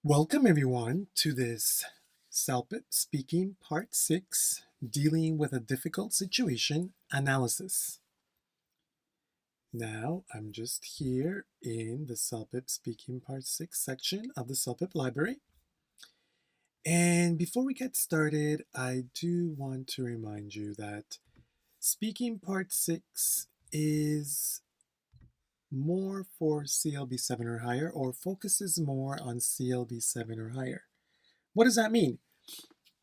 Welcome everyone to this CELPIP Speaking Part 6, Dealing with a Difficult Situation Analysis. Now, I'm just here in the CELPIP Speaking Part 6 section of the CELPIP library. And before we get started, I do want to remind you that Speaking Part 6 is more for CLB 7 or higher, or focuses more on CLB 7 or higher. What does that mean?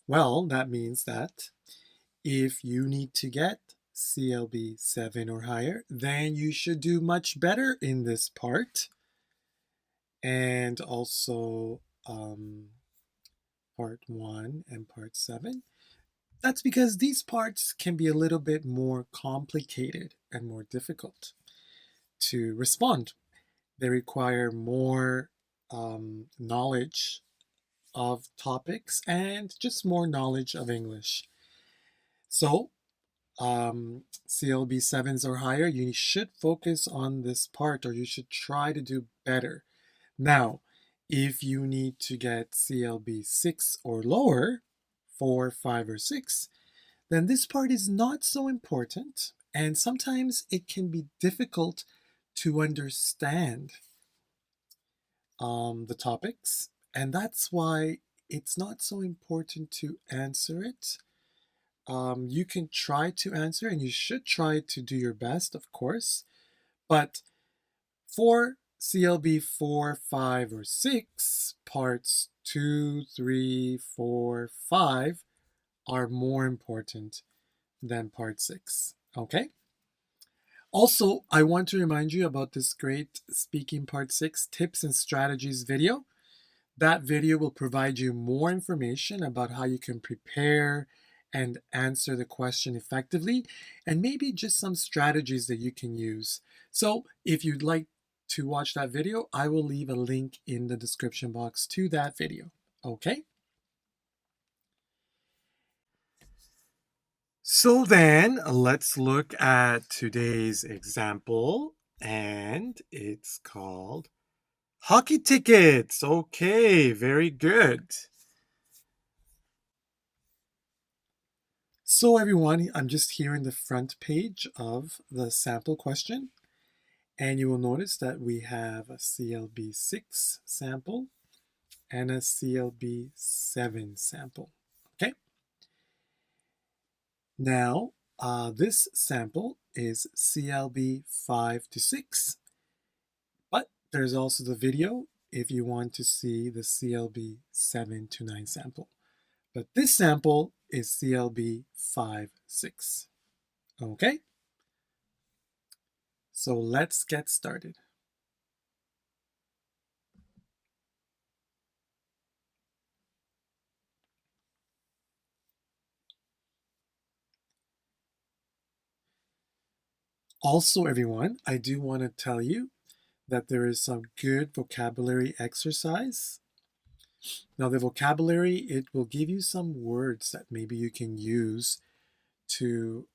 Well, that means that if you need to get CLB 7 or higher, then you should do much better in this part. And also part 1 and part 7. That's because these parts can be a little bit more complicated and more difficult to respond. They require more knowledge of topics and just more knowledge of English. So CLB 7s or higher, you should focus on this part, or you should try to do better. Now, if you need to get CLB 6 or lower, 4, 5, or 6, then this part is not so important, and sometimes it can be difficult to understand the topics, and that's why it's not so important to answer it. You can try to answer, and you should try to do your best, of course. But for CLB 4, 5, or 6, parts 2, 3, 4, 5 are more important than part 6. Okay? Also, I want to remind you about this great Speaking Part 6 Tips and Strategies video. That video will provide you more information about how you can prepare and answer the question effectively, and maybe just some strategies that you can use. So if you'd like to watch that video, I will leave a link in the description box to that video. Okay? So then let's look at today's example, and it's called hockey tickets. Okay, very good. So everyone, I'm just here in the front page of the sample question, and you will notice that we have a CLB 6 sample and a CLB 7 sample. Okay. Now, this sample is CLB 5 to 6, but there's also the video if you want to see the CLB 7 to 9 sample. But this sample is CLB 5, 6. Okay? So let's get started. Also, everyone, I do want to tell you that there is some good vocabulary exercise. Now, the vocabulary, it will give you some words that maybe you can use to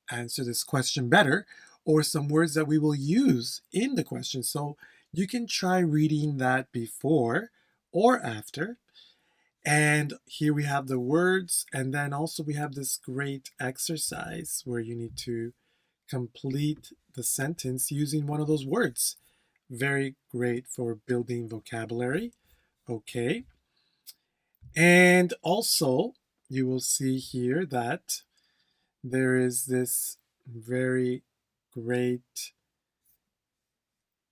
answer this question better, or some words that we will use in the question. So you can try reading that before or after. And here we have the words, and then also we have this great exercise where you need to complete the sentence using one of those words. Very great for building vocabulary. Okay. And also, you will see here that there is this very great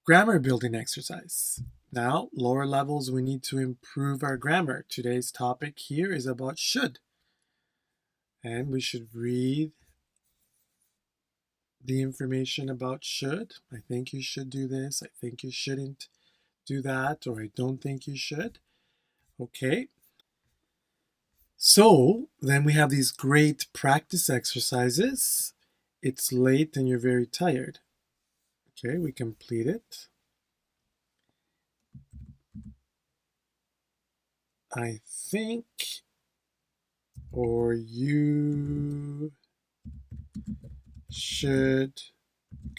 grammar building exercise. Now, lower levels, we need to improve our grammar. Today's topic here is about should. And we should read the information about should. I think you should do this. I think you shouldn't do that, or I don't think you should. Okay. So then we have these great practice exercises. It's late and you're very tired. Okay, we complete it. I think, or you should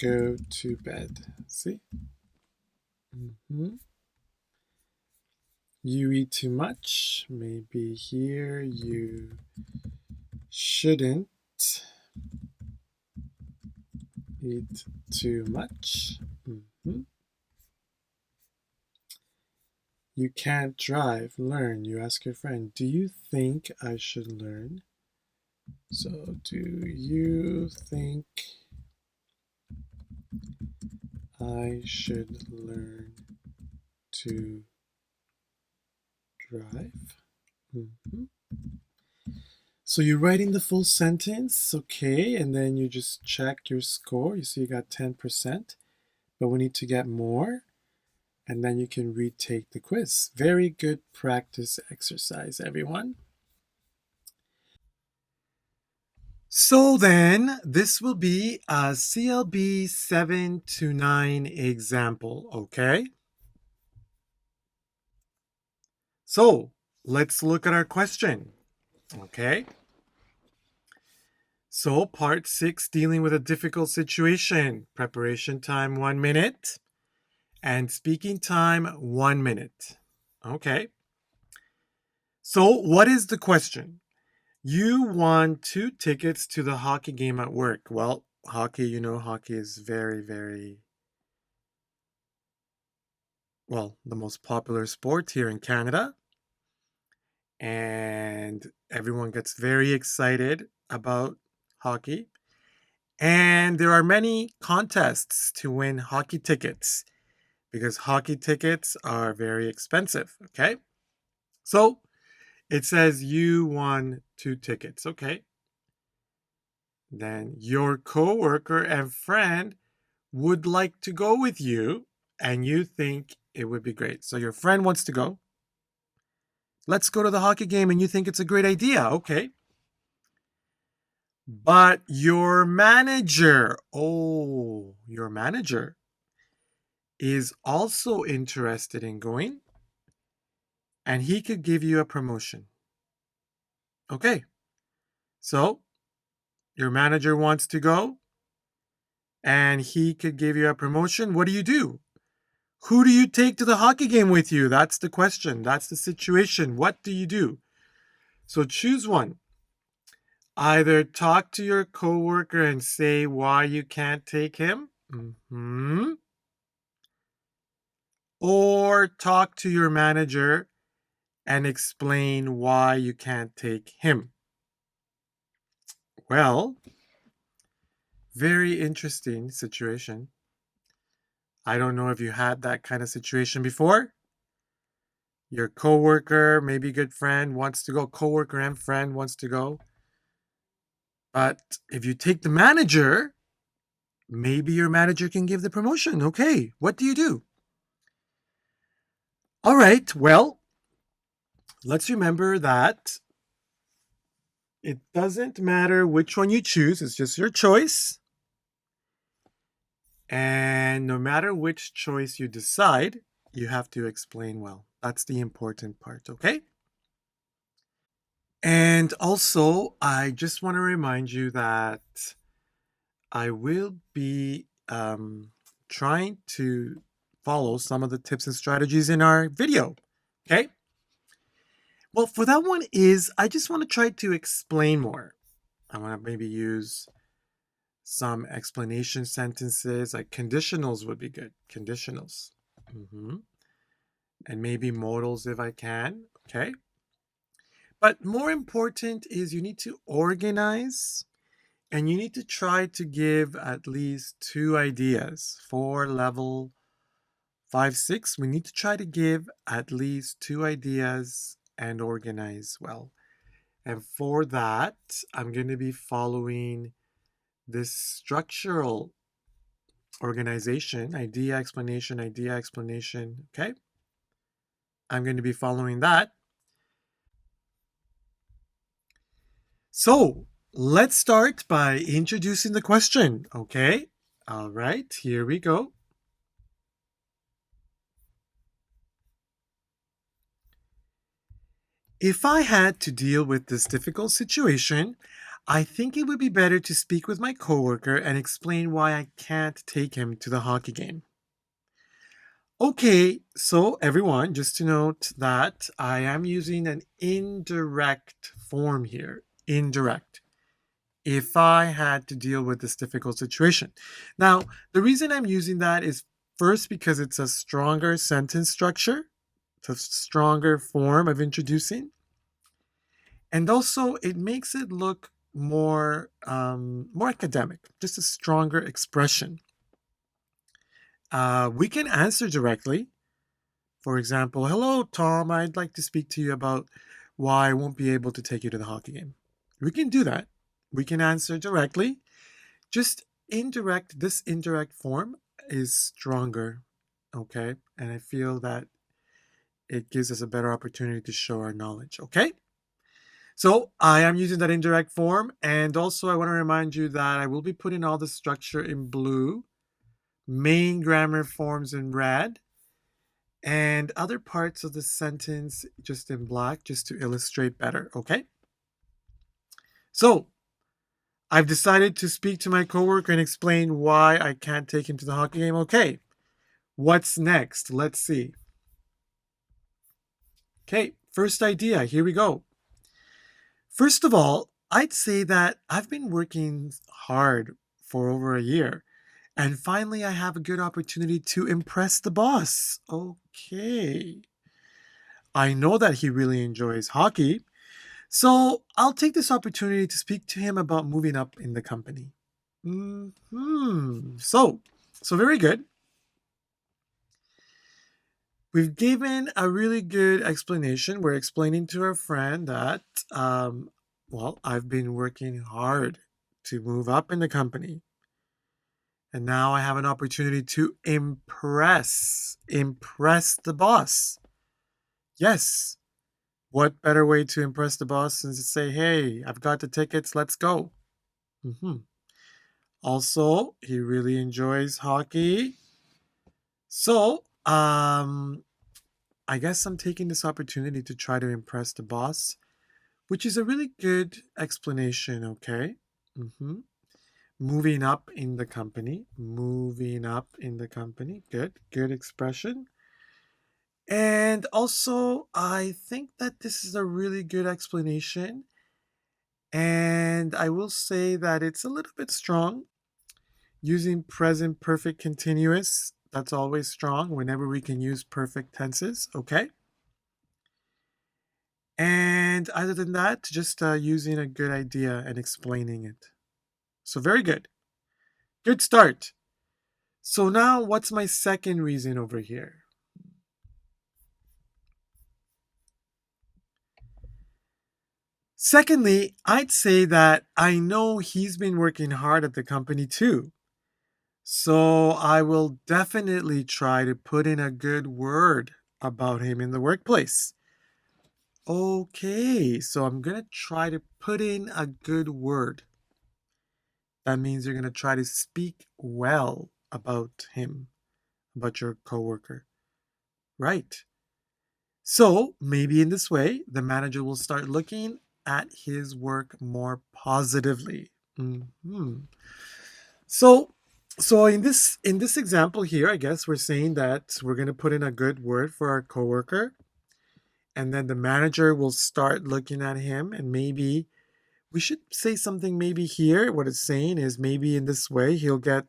go to bed. See? You eat too much. Maybe here you shouldn't eat too much. Mhm. You can't drive. Learn. You ask your friend, do you think I should learn? So, do you think I should learn to drive? Mhm. So you're writing the full sentence, okay, and then you just check your score. You see you got 10%, but we need to get more, and then you can retake the quiz. Very good practice exercise, everyone. So then, this will be a CLB 7 to 9 example, okay? So, let's look at our question, okay? So, part 6, dealing with a difficult situation. Preparation time 1 minute and speaking time 1 minute. Okay. So, what is the question? You won 2 tickets to the hockey game at work. Well, hockey, hockey is very, very, well, the most popular sport here in Canada. And everyone gets very excited about hockey. And there are many contests to win hockey tickets because hockey tickets are very expensive. Okay. So it says you won 2 tickets. Okay. Then your coworker and friend would like to go with you and you think it would be great. So your friend wants to go. Let's go to the hockey game and you think it's a great idea. Okay. But your manager is also interested in going and he could give you a promotion. Okay. So your manager wants to go and he could give you a promotion. What do you do? Who do you take to the hockey game with you? That's the question. That's the situation. What do you do? So choose one. Either talk to your coworker and say why you can't take him, or talk to your manager and explain why you can't take him. Well, very interesting situation. I don't know if you had that kind of situation before. Your coworker, maybe good friend, wants to go. Coworker and friend wants to go. But if you take the manager, maybe your manager can give the promotion. Okay, what do you do? All right, well, let's remember that it doesn't matter which one you choose, it's just your choice. And no matter which choice you decide, you have to explain well. That's the important part, okay? And also, I just want to remind you that I will be trying to follow some of the tips and strategies in our video, okay? Well, for that one I just want to try to explain more. I want to maybe use some explanation sentences, like conditionals would be good. Conditionals. And maybe modals if I can. Okay. But more important is you need to organize and you need to try to give at least 2 ideas for level 5, 6. We need to try to give at least 2 ideas and organize well. And for that, I'm going to be following this structural organization, idea, explanation, okay? I'm going to be following that. So let's start by introducing the question, okay? All right, here we go. If I had to deal with this difficult situation, I think it would be better to speak with my coworker and explain why I can't take him to the hockey game. Okay, so everyone, just to note that I am using an indirect form here. Indirect. If I had to deal with this difficult situation. Now, the reason I'm using that is first because it's a stronger sentence structure, it's a stronger form of introducing, and also it makes it look more academic, just a stronger expression. We can answer directly. For example, hello, Tom, I'd like to speak to you about why I won't be able to take you to the hockey game. We can do that. We can answer directly. Just this indirect form is stronger, okay? And I feel that it gives us a better opportunity to show our knowledge, okay? So I am using that indirect form. And also, I want to remind you that I will be putting all the structure in blue, main grammar forms in red, and other parts of the sentence just in black, just to illustrate better, okay? So I've decided to speak to my coworker and explain why I can't take him to the hockey game. Okay, what's next? Let's see. Okay, first idea, here we go. First of all, I'd say that I've been working hard for over a year, and finally I have a good opportunity to impress the boss. Okay. I know that he really enjoys hockey, so I'll take this opportunity to speak to him about moving up in the company. So very good. We've given a really good explanation. We're explaining to our friend that, well, I've been working hard to move up in the company. And now I have an opportunity to impress the boss. Yes. What better way to impress the boss than to say, hey, I've got the tickets, let's go. Also, he really enjoys hockey. So, I guess I'm taking this opportunity to try to impress the boss, which is a really good explanation, okay? Moving up in the company. Moving up in the company. Good expression. And also, I think that this is a really good explanation. And I will say that it's a little bit strong. Using present perfect continuous, that's always strong whenever we can use perfect tenses, okay? And other than that, just using a good idea and explaining it. So very good. Good start. So now what's my second reason over here? Secondly, I'd say that I know he's been working hard at the company too. So I will definitely try to put in a good word about him in the workplace. Okay, so I'm going to try to put in a good word. That means you're going to try to speak well about him, about your coworker. Right. So maybe in this way, the manager will start looking at his work more positively. So in this example here, I guess we're saying that we're going to put in a good word for our coworker, and then the manager will start looking at him, and maybe we should say something maybe here. What it's saying is maybe in this way he'll get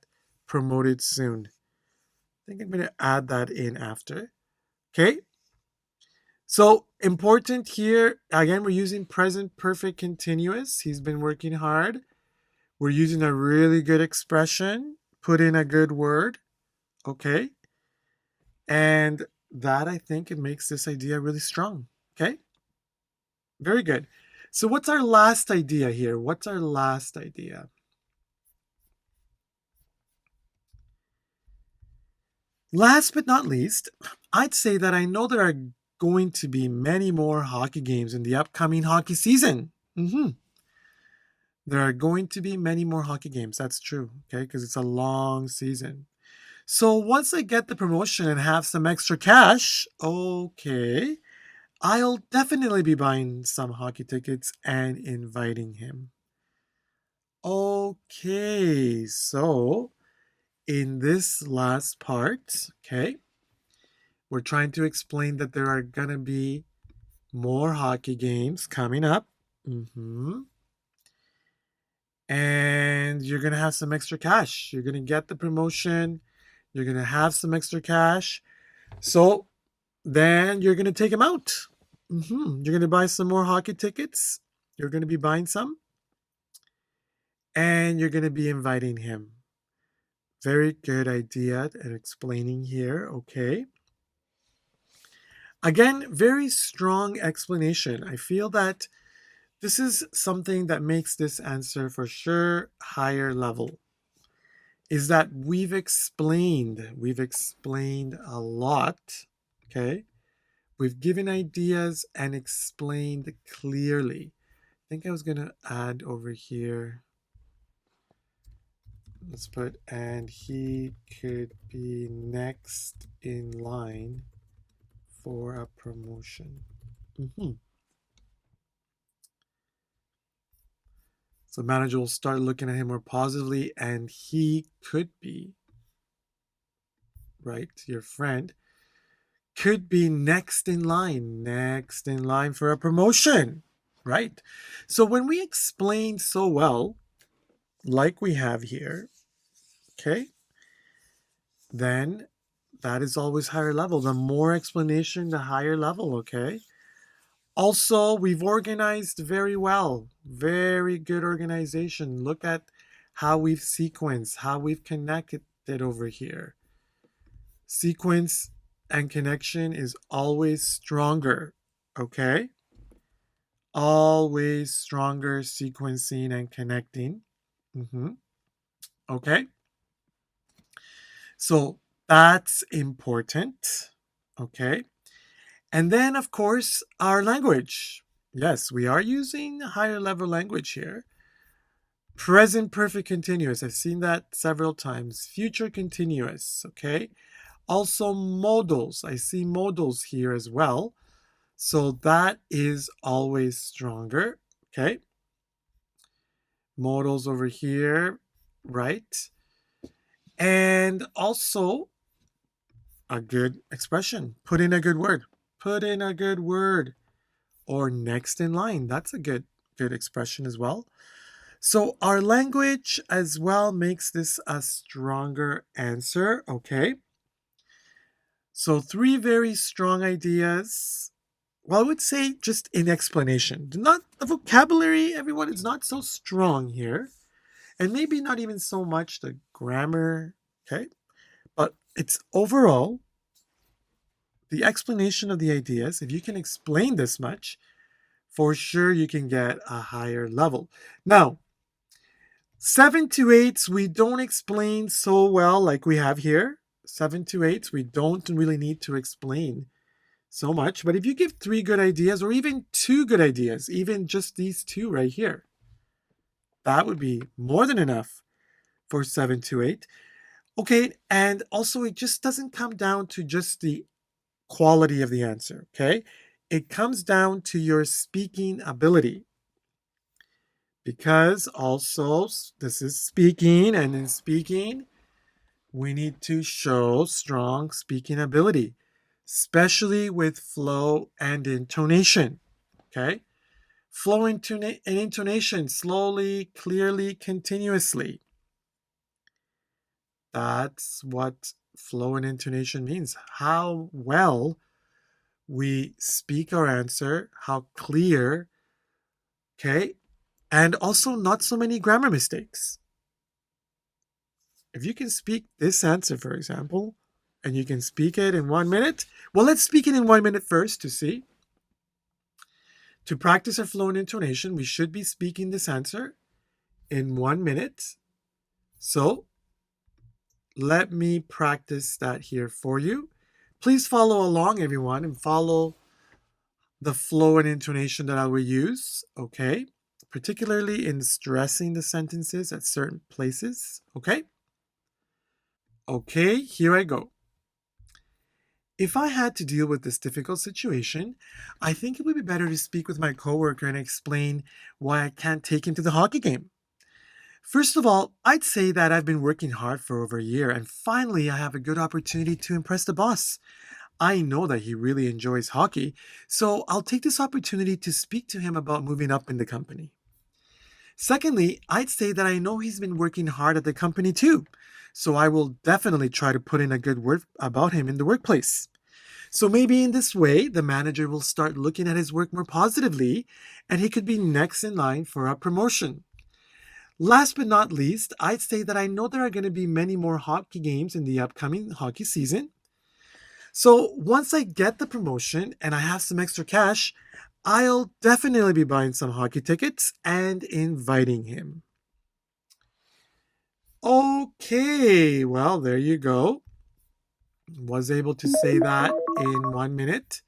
promoted soon. I think I'm going to add that in after. Okay. So important here, again, we're using present perfect continuous. He's been working hard. We're using a really good expression, put in a good word. Okay. And that, I think, it makes this idea really strong. Okay. Very good. So what's our last idea here? What's our last idea? Last but not least, I'd say that I know there are going to be many more hockey games in the upcoming hockey season. There are going to be many more hockey games. That's true, okay, because it's a long season. So once I get the promotion and have some extra cash, okay, I'll definitely be buying some hockey tickets and inviting him. Okay, so in this last part, okay, We're trying to explain that there are going to be more hockey games coming up. And you're going to have some extra cash. You're going to get the promotion. You're going to have some extra cash. So then you're going to take him out. You're going to buy some more hockey tickets. You're going to be buying some. And you're going to be inviting him. Very good idea at explaining here. Okay. Again, very strong explanation. I feel that this is something that makes this answer for sure higher level. Is that we've explained a lot. Okay. We've given ideas and explained clearly. I think I was going to add over here. Let's put, and he could be next in line for a promotion. So manager will start looking at him more positively, and he could be, right? Your friend could be next in line for a promotion, right? So when we explain so well, like we have here, okay, then that is always higher level. The more explanation, the higher level, okay? Also, we've organized very well. Very good organization. Look at how we've sequenced, how we've connected it over here. Sequence and connection is always stronger, okay? Always stronger sequencing and connecting. Okay? So that's important, okay? And then, of course, our language. Yes, we are using higher level language here. Present perfect continuous. I've seen that several times. Future continuous, okay? Also modals. I see modals here as well. So that is always stronger, okay? Modals over here, right? And also a good expression. Put in a good word. Put in a good word. Or next in line. That's a good expression as well. So our language as well makes this a stronger answer, okay? So 3 very strong ideas. Well, I would say just in explanation. Not the vocabulary, everyone is not so strong here. And maybe not even so much the grammar, okay? But it's overall the explanation of the ideas. If you can explain this much, for sure you can get a higher level. Now, 7 to 8s, we don't explain so well like we have here. 7 to 8s, we don't really need to explain so much. But if you give 3 good ideas or even 2 good ideas, even just these 2 right here, that would be more than enough for 7 to 8. Okay, and also it just doesn't come down to just the quality of the answer, okay? It comes down to your speaking ability. Because also this is speaking, and in speaking, we need to show strong speaking ability, especially with flow and intonation, okay? Flow and intonation, slowly, clearly, continuously. That's what flow and intonation means. How well we speak our answer, how clear, okay? And also not so many grammar mistakes. If you can speak this answer, for example, and you can speak it in 1 minute, well, let's speak it in 1 minute first to see. To practice our flow and intonation, we should be speaking this answer in 1 minute. So let me practice that here for you. Please follow along, everyone, and follow the flow and intonation that I will use, okay? Particularly in stressing the sentences at certain places, okay? Okay, here I go. If I had to deal with this difficult situation, I think it would be better to speak with my coworker and explain why I can't take him to the hockey game. First of all, I'd say that I've been working hard for over a year and finally I have a good opportunity to impress the boss. I know that he really enjoys hockey, so I'll take this opportunity to speak to him about moving up in the company. Secondly, I'd say that I know he's been working hard at the company too, so I will definitely try to put in a good word about him in the workplace. So maybe in this way, the manager will start looking at his work more positively, and he could be next in line for a promotion. Last but not least, I'd say that I know there are going to be many more hockey games in the upcoming hockey season. So once I get the promotion and I have some extra cash, I'll definitely be buying some hockey tickets and inviting him. Okay, well, there you go. Was able to say that in 1 minute.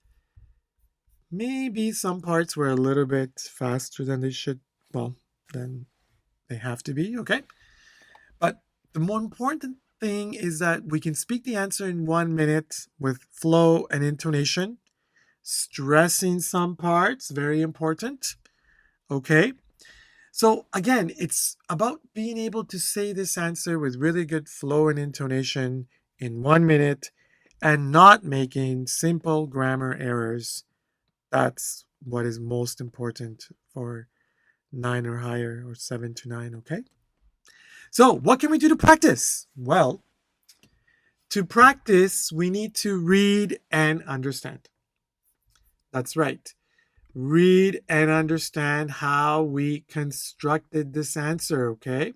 Maybe some parts were a little bit faster than they should, well, than they have to be, okay? But the more important thing is that we can speak the answer in 1 minute with flow and intonation, stressing some parts, very important, okay? So again, it's about being able to say this answer with really good flow and intonation in 1 minute and not making simple grammar errors. That's what is most important for 9 or higher or 7 to 9, okay? So, what can we do to practice? Well, to practice, we need to read and understand. That's right. Read and understand how we constructed this answer, okay?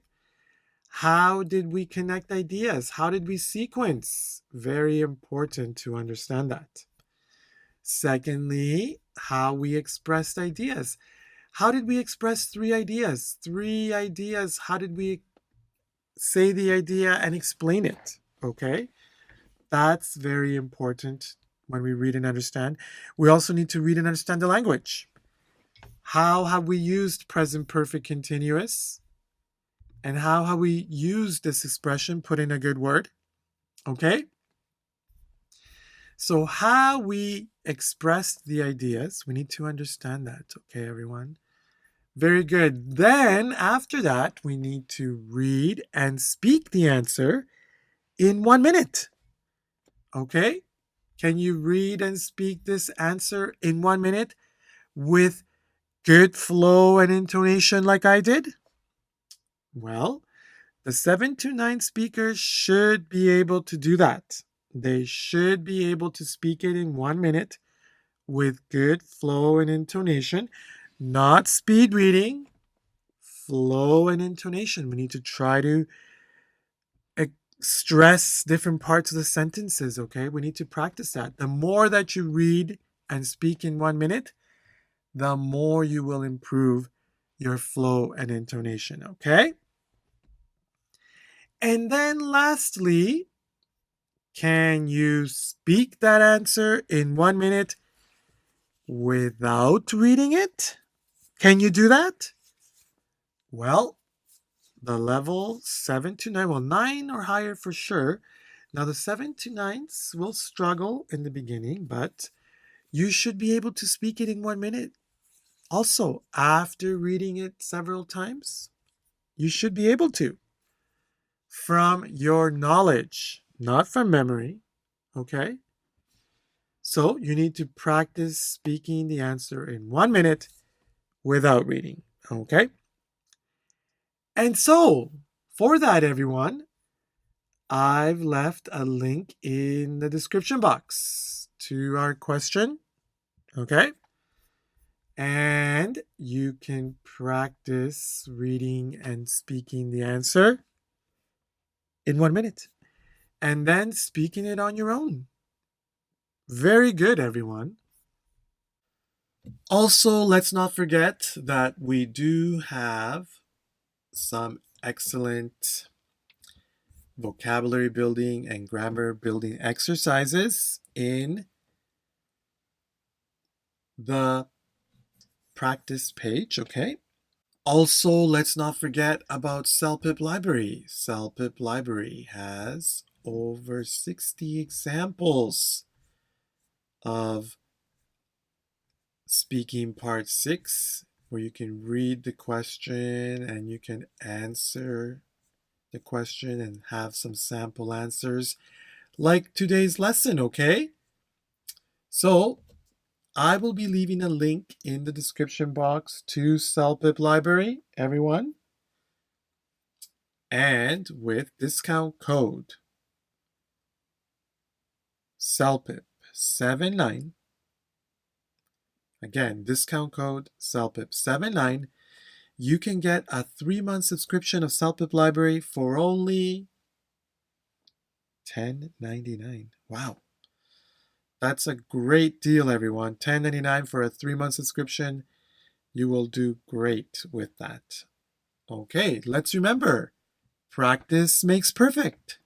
How did we connect ideas? How did we sequence? Very important to understand that. Secondly, how we expressed ideas. How did we express 3 ideas? 3 ideas. How did we say the idea and explain it? Okay? That's very important when we read and understand. We also need to read and understand the language. How have we used present perfect continuous? And how have we used this expression, put in a good word? Okay? So, how we expressed the ideas, we need to understand that. Okay, everyone? Very good. Then, after that, we need to read and speak the answer in 1 minute. Okay? Can you read and speak this answer in 1 minute with good flow and intonation like I did? Well, the 7 to 9 speakers should be able to do that. They should be able to speak it in 1 minute with good flow and intonation, not speed reading, flow and intonation. We need to try to stress different parts of the sentences, okay? We need to practice that. The more that you read and speak in 1 minute, the more you will improve your flow and intonation, okay? And then lastly, can you speak that answer in 1 minute without reading it? Can you do that? Well, the level 7 to 9, well, 9 or higher for sure. Now, the 7 to 9s will struggle in the beginning, but you should be able to speak it in 1 minute. Also, after reading it several times, you should be able to. From your knowledge, not from memory, okay? So you need to practice speaking the answer in 1 minute without reading, okay? And so, for that, everyone, I've left a link in the description box to our question, okay? And you can practice reading and speaking the answer in 1 minute and then speaking it on your own. Very good, everyone. Also, let's not forget that we do have some excellent vocabulary building and grammar building exercises in the practice page, okay? Also, let's not forget about CELPIP Library. CELPIP Library has over 60 examples of speaking part 6, where you can read the question and you can answer the question and have some sample answers like today's lesson, okay? So I will be leaving a link in the description box to CELPIP Library, everyone. And with discount code CELPIP79, again, discount code CELPIP79, you can get a 3-month subscription of CELPIP Library for only $10.99. Wow. That's a great deal, everyone. $10.99 for a 3-month subscription. You will do great with that. Okay, let's remember, practice makes perfect.